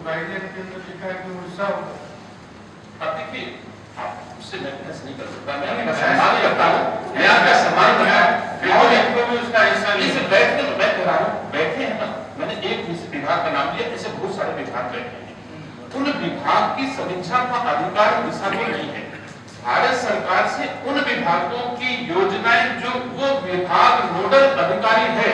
Guideline के अंदर लिखा है कि उड़ीसा होगा। आप देखिए, आप उससे मैं बहस नहीं कर सकता, मैं आपका सम्मान करता हूँ, मैं आपका सम्मान करता हूँ और इनको भी उसका हिस्सा नहीं इसे बैठने मैं कह रहा हूँ, बैठे हैं ना, मैंने एक विभाग का नाम लिया, ऐसे बहुत सारे विभाग बैठे हैं। उन विभाग की समीक्षा का अधिकार दिशा को नहीं है। भारत सरकार से उन विभागों की योजनाएं जो वो विभाग नोडल अधिकारी है,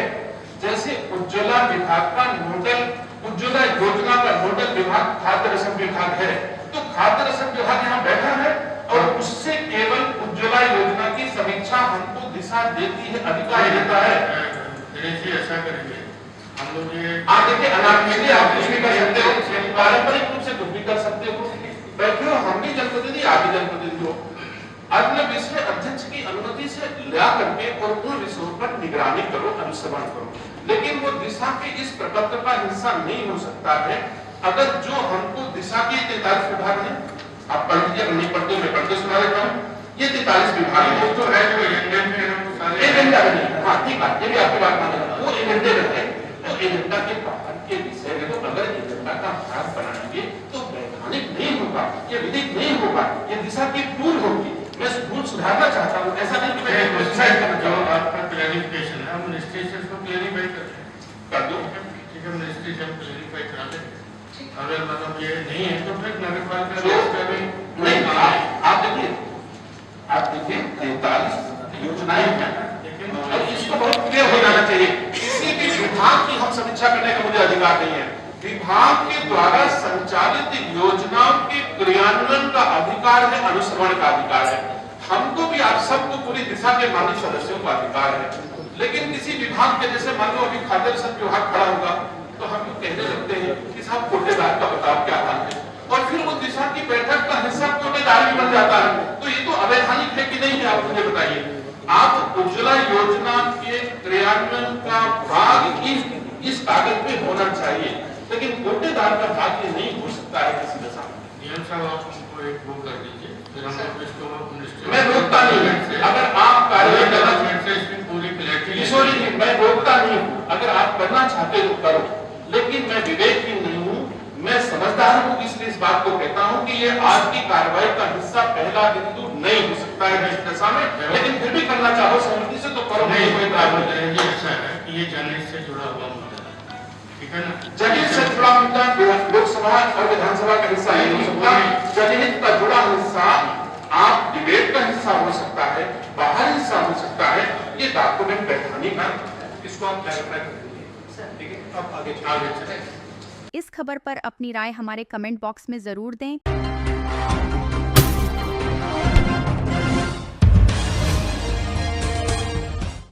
जैसे उज्ज्वला विभाग का नोडल, उज्ज्वला योजना का नोडल विभाग खाद्य रसद विभाग है, तो खाद्य रसद विभाग यहाँ बैठा है और उससे केवल उज्ज्वला योजना की समीक्षा हमको दिशा देती है, अधिकार देता है। ऐसा करेंगे हम लोग ये आप देखिए, अनारक्षित आप कुछ भी कर सकते हो, पारंपरिक रूप से कुछ भी कर सकते हो, बैठे हो, हम भी जनप्रतिनिधि, आप भी जनप्रतिनिधि हो, अगले विषय अध्यक्ष की अनुमति से ला करके और उन विषयों पर निगरानी करो, अनुश्रवण करो, लेकिन वो दिशा के इस प्रपत्र का हिस्सा नहीं हो सकता है। अगर जो हमको दिशा के 43 विभाग है, आप पढ़ लीजिए, नहीं पढ़ते मैं पढ़ के सुना देता हूँ, ये 43 विभाग है, तो है जो एजेंडे में हमको सारे एजेंडा नहीं, हाँ ठीक है, ये भी आपकी बात मानेगा, वो एजेंडे में है, तो एजेंडा के बाहर के विषय को अगर एजेंडा का भाग बनाएंगे तो वैधानिक नहीं होगा, ये विधिक नहीं होगा, ये दिशा की भूल होगी। मैं भूल सुधारना चाहता हूँ, ऐसा नहीं कि मैं जो आपका क्लैरिफिकेशन है, हम रजिस्ट्रेशन को क्लैरिफाई कर दूं, ठीक है, रजिस्ट्रेशन क्लैरिफाई करा दें। अगर मतलब ये नहीं है तो फिर नगरपालिका नहीं, आप देखिए 43 योजनाएं हैं, और इसको बहुत क्लियर हो जाना चाहिए। किसी भी विभाग की हम समीक्षा करने का मुझे अधिकार नहीं है। विभाग के द्वारा संचालित योजनाओं के क्रियान्वयन का अधिकार है, अनुश्रवण का अधिकार है। हमको भी, आप सबको, पूरी दिशा के माननीय सदस्यों का अधिकार है, लेकिन किसी विभाग के, जैसे मान लो अभी खाद्य रसद विभाग खड़ा होगा तो हम लोग कहने लगते हैं कि साहब कोटेदार का बताओ क्या हाल है, और फिर वो दिशा की बैठक का हिस्सा कोटेदार भी बन जाता है, तो ये तो अवैधानिक है कि नहीं है? आप मुझे बताइए। आप उज्ज्वला योजना के क्रियान्वयन का भाग इस कागज पे होना चाहिए, लेकिन कोटेदार का भाग ये नहीं हो सकता है किसी दशा में। नियम साहब आप हमको एक वो कर दीजिए, फिर हम लोग इसको मैं रोकता नहीं हूँ, अगर आप कार्रवाई करना से इसमें पूरी क्लैरिटी, सॉरी, मैं रोकता नहीं हूँ, अगर आप करना चाहते हो करो, लेकिन मैं विवेकहीन नहीं हूँ, मैं समझदार हूँ, इसलिए इस बात को कहता हूँ कि ये आज की कार्रवाई का हिस्सा पहला बिंदु नहीं हो सकता है इस दशा में, लेकिन फिर भी करना चाहो सहमति से तो करो, नहीं कोई प्रॉब्लम नहीं। ऐसा है कि ये जनहित से जुड़ा हुआ मुद्दा है, ठीक है ना? जनहित से जुड़ा मुद्दा लोकसभा और विधानसभा का हिस्सा नहीं हो सकता। जनहित का जुड़ा हिस्सा आप डिबेट का हिस्सा हो सकता है, बाहर हिस्सा हो सकता है, ये डॉक्यूमेंट वैधानिक है, इसको आप क्लैरिफाई कर दीजिए, ठीक है? अब आगे चलें। इस खबर पर अपनी राय हमारे कमेंट बॉक्स में जरूर दें।